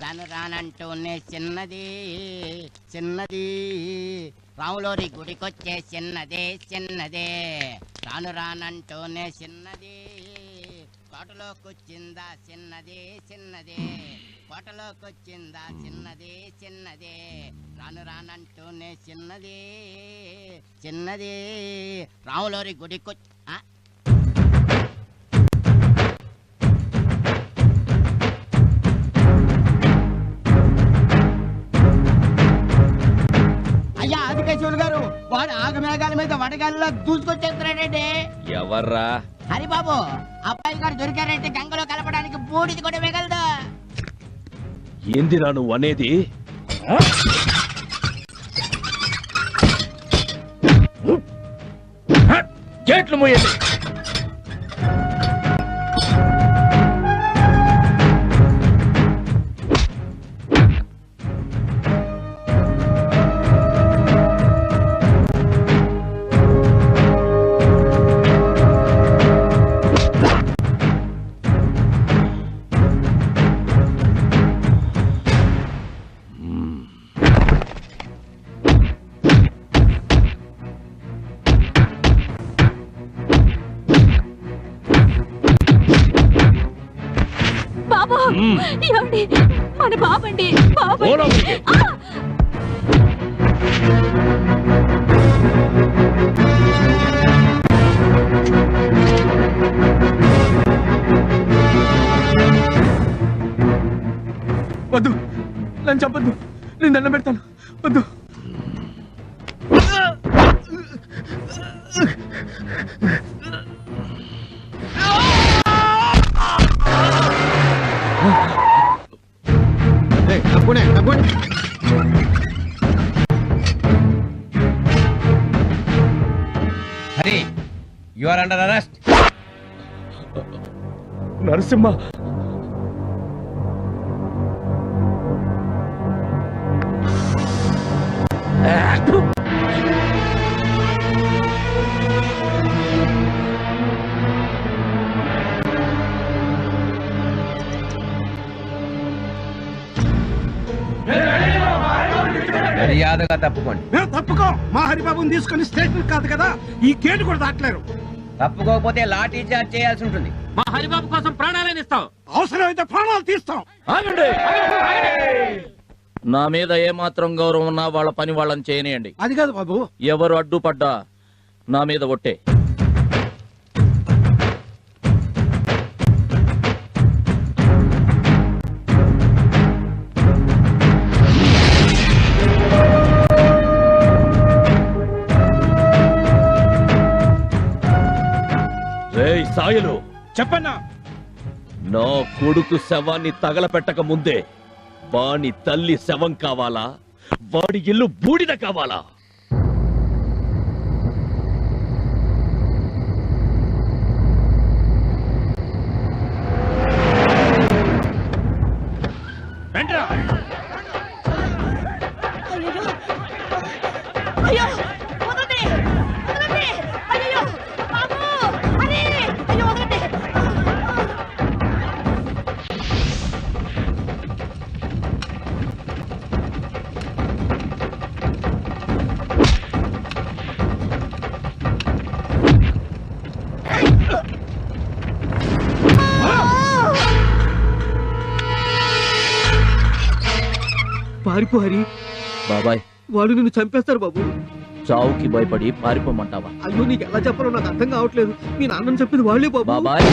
తను రానంటూనే చిన్నది చిన్నది రాములోరి గుడికొచ్చే చిన్నదే చిన్నదే రాను రానంటూనే చిన్నది కోటలోకొచ్చిందా చిన్నది చిన్నది కోటలోకొచ్చిందా చిన్నది చిన్నది రాను రానంటూనే చిన్నది చిన్నది రాములోరి గుడికొచ్చి అయ్యా ఆదికేశ్వరుడు గారు వాడు ఆగమేఘాల మీద వడగాలిలో దూసుకొచ్చేస్తున్నాడండి. ఎవర్రా? హరిబాబు అబ్బాయి గారు దొరికారంటే గంగలో కలపడానికి బూడిది కూడా మిగలదు. ఏందిరా నువ్వు అనేది? గేట్లు మూయండి. మన బాబండి వద్దు, నన్ను చెప్పద్దు, నేను దండం పెడతాను. వద్దు. Hari, you are under arrest. Narasimha, మర్యాదగా తప్పుకోండి. తప్పుకో. మా హరిబాబుని తీసుకుని స్టేషన్ కాదు కదా, ఈ గేటు కూడా దాటలేరు. తప్పుకోకపోతే లాఠీ చార్జ్ చేయాల్సి ఉంటుంది. మా హరిబాబు కోసం ప్రాణాలను ఇస్తాం, అవసరమైతే ప్రాణాలు తీస్తాం. నా మీద ఏమాత్రం గౌరవం ఉన్నా వాళ్ళ పని వాళ్ళని చేయనియండి. అది కాదు బాబు, ఎవరు అడ్డుపడ్డా నా మీద ఒట్టే. సాయలు చెప్పన్నా. నా కొడుకు శవాన్ని తగలపెట్టక ముందే వాని తల్లి శవం కావాలా, వాడి ఇల్లు బూడిద కావాలా? పారిపో హరి. బాబాయ్, వాళ్ళు నిన్ను చంపేస్తారు బాబు. చావుకి భయపడి పారిపోమంటావా? అయ్యో, నీకు ఎలా చెప్పాలో నాకు అర్థం కావట్లేదు. మీ నాన్నని చెప్పింది వాళ్ళే బాబు. బాబాయ్,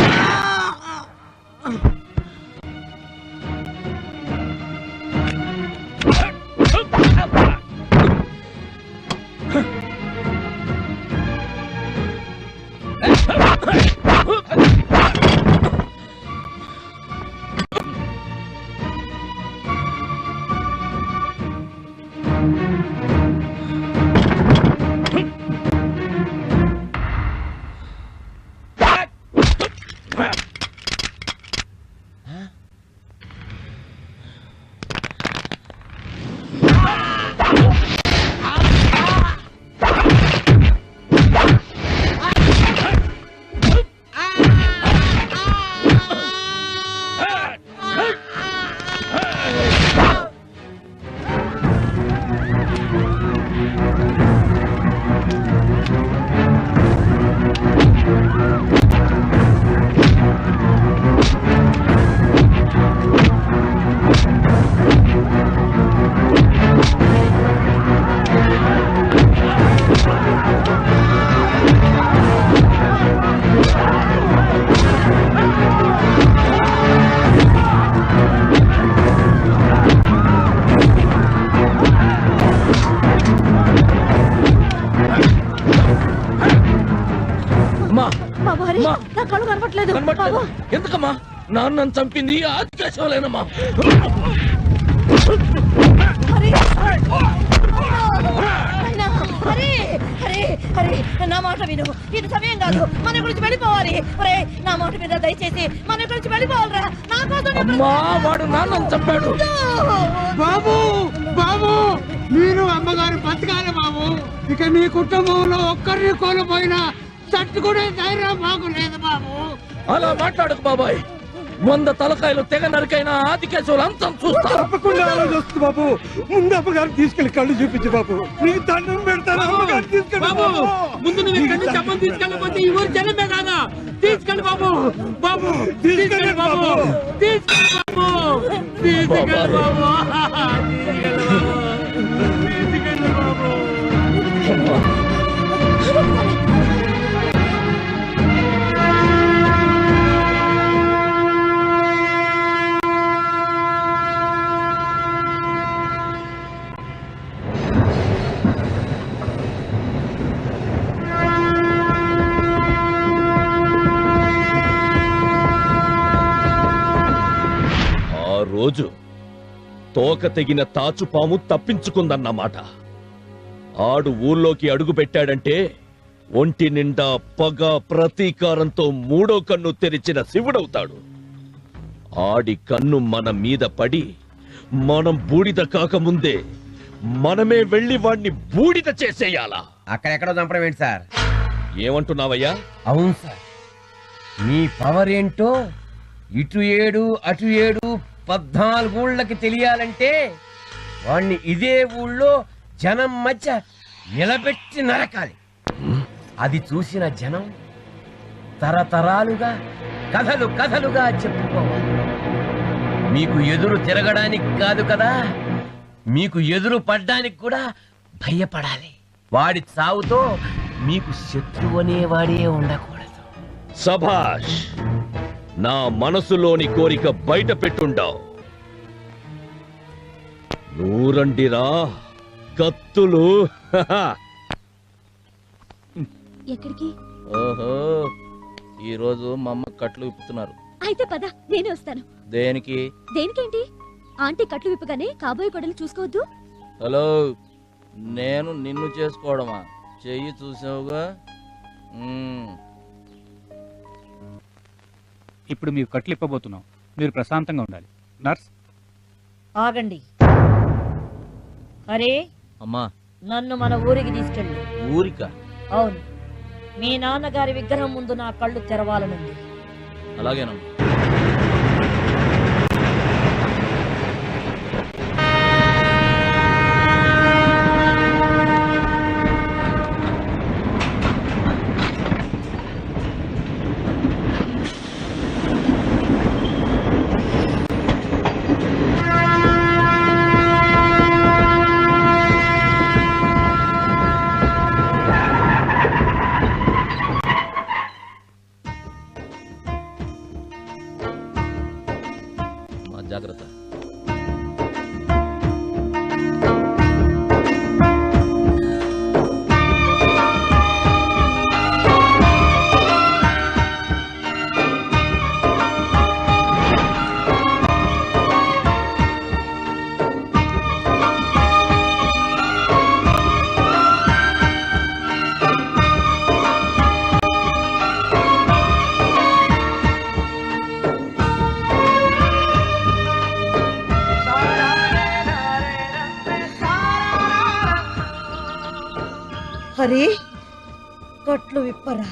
కనబడలేదు. ఎందుకమ్మా నాన్నను చంపింది ఆదికేశవులేనమ్మా. నా మాట విను, ఇది సమయం కాదు, మన గురించి వెళ్ళిపోవాలి. నా మాట మీద దయచేసి మన గురించి వెళ్ళిపోవాలరా. నా కోసం అమ్మా వాడు నాన్నను చంపాడు. బాబు బాబు మీరు అమ్మగారు బతకాలి బాబు. ఇక మీ కుటుంబంలో ఒక్కరిని కోల్పోయినా తట్టుకునే ధైర్యం మాకు లేదు బాబు. అలా మాట్లాడకు బాబాయ్. 100 తలకాయలు తెగ నరికైనా ఆదికేశవులు అంతం చూస్తా. తప్పకుండా ఆలోచిస్తుంది బాబు. ముందు అమ్మగారు తీసుకెళ్లి కళ్ళు చూపించు బాబు. నీకు దండం పెడతాను. అమ్మగారు తీసుకెళ్ళి బాబు ముందు నువ్వు ఇక్కడి నుంచి అమ్మని తీసుకెళ్ళకపోతే ఈ ఊరు జనమే కాదా. తీసుకెళ్ళి బాబు. బాబు తీసుకెళ్ళి బాబు. తీసుకెళ్ళి బాబు. తీసుకెళ్ళి బాబు. తీసుకెళ్ళి బాబు. రోజు తోక తెగిన తాచుపాము తప్పించుకుందన్నమాట. ఆడు ఊర్లోకి అడుగు పెట్టాడంటే ఒంటి నిండా పగ ప్రతీకారంతో 3వ కన్ను తెరిచిన శివుడవుతాడు. ఆడి కన్ను మన మీద పడి మనం బూడిద కాకముందే మనమే వెళ్లి వాణ్ణి బూడిద చేసేయాలా. అక్కడెక్కడో చంపడం ఏంటి సార్? ఏమంటున్నావయ్యా? అవును సార్, మీ పవర్ ఏంటో ఇటు 7 అటు 7 14 ఊళ్ళకి తెలియాలంటే వాణ్ణి ఇదే ఊళ్ళో జనం మధ్య నిలబెట్టి నరకాలి. అది చూసిన జనం తరతరాలుగా కథలు కథలుగా చెప్పుకోవాలి. మీకు ఎదురు తిరగడానికి కాదు కదా, మీకు ఎదురు పడ్డానికి కూడా భయపడాలి. వాడి చావుతో మీకు శత్రువు అనేవాడే ఉండకూడదు. సభాష్, నా మనసులోని కోరిక బయట పెట్టుండావు. నూరండిరా కత్తులు. ఎక్కడికి? ఓహో, ఈ రోజు మా అమ్మ కట్లు విప్పుతున్నారు. అయితే పద, నేనే వస్తాను. దేనికి? దేనికేంటి? ఆంటీ కట్లు విప్పగానే కాబోయే కొడలు చూసుకోవద్దు. హలో, నేను నిన్ను చేసుకోవడమా? చెయ్యి చూసావుగా. ఇప్పుడు మీకు కట్లు ఇప్పబోతున్నాం. మీరు ప్రశాంతంగా ఉండాలి. నర్స్ ఆగండి. అరే అమ్మా, నన్ను మన ఊరికి తీసుకెళ్ళు. ఊరిక? అవును, మీ నాన్నగారి విగ్రహం ముందు నా కళ్ళు తెరవాలనుంది. అలాగేనమ్మా. జాగ్రత్త. హరి, కట్లు విప్పరా.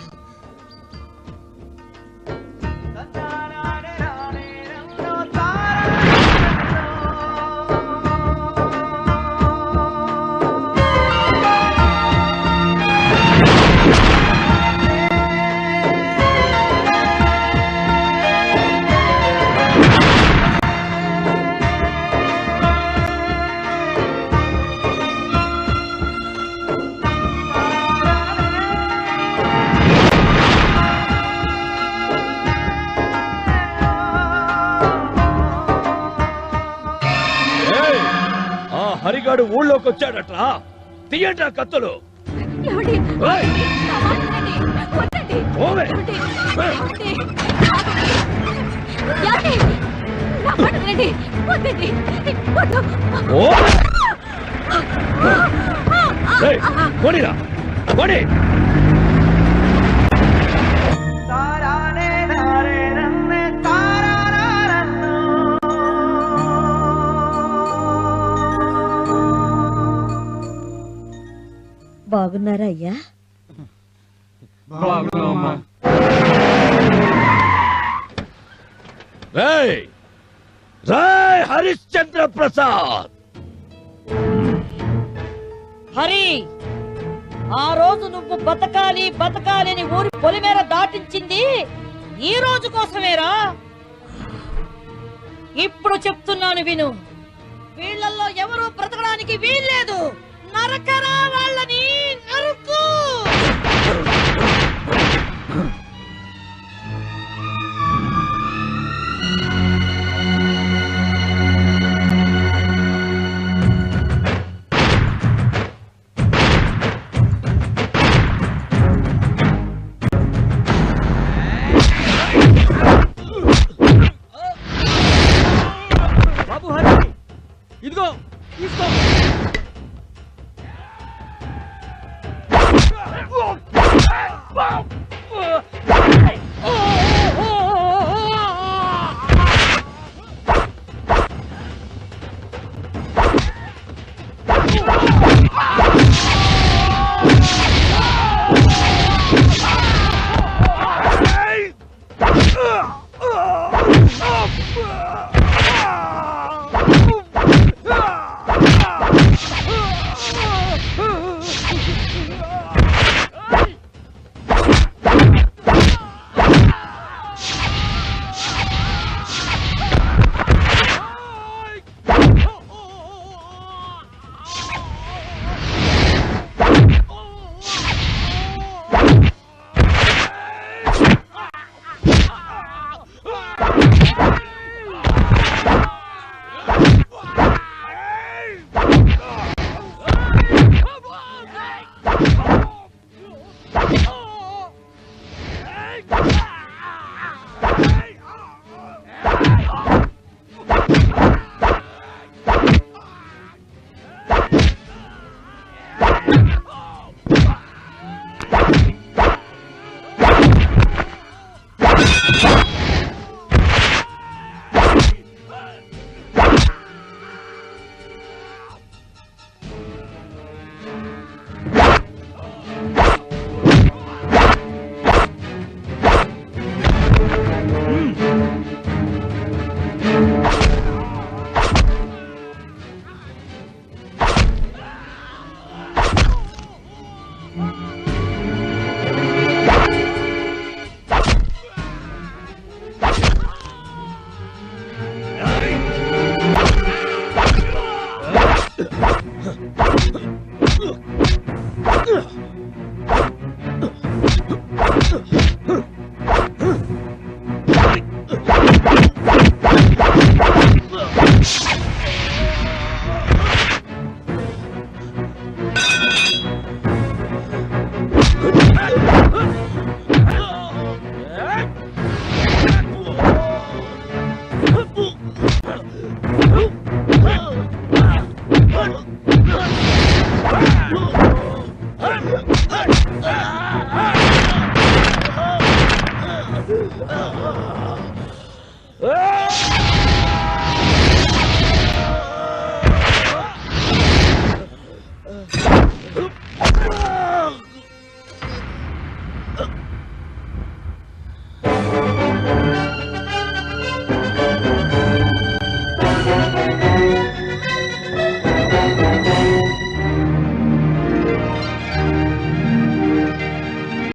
హరిగాడు ఊళ్ళోకి వచ్చాడట్రా. తీయండి ఆ కత్తులు. ఏమండి? ఏయ్! నా మాట వినండి. కొట్టండి. ఓవే! ఏమండి? ఏమండి? ఏమండి? నా మాట వినండి. వద్దండి. వద్దు. ఓ! ఏయ్, పోనీరా, పోనీ. బాగున్నారా అయ్యా? రేయ్, రేయ్ హరిశ్చంద్ర ప్రసాద్, హరి, ఆ రోజు నువ్వు బతకాలి బతకాలి అని ఊరి పొలిమేర దాటించింది ఈ రోజు కోసమేరా. ఇప్పుడు చెప్తున్నాను విను, వీళ్ళల్లో ఎవరూ బ్రతకడానికి వీల్లేదు. నరకరా వాళ్ళని, నరుకు. బాబు హరి, ఇదిగో తీసుకో.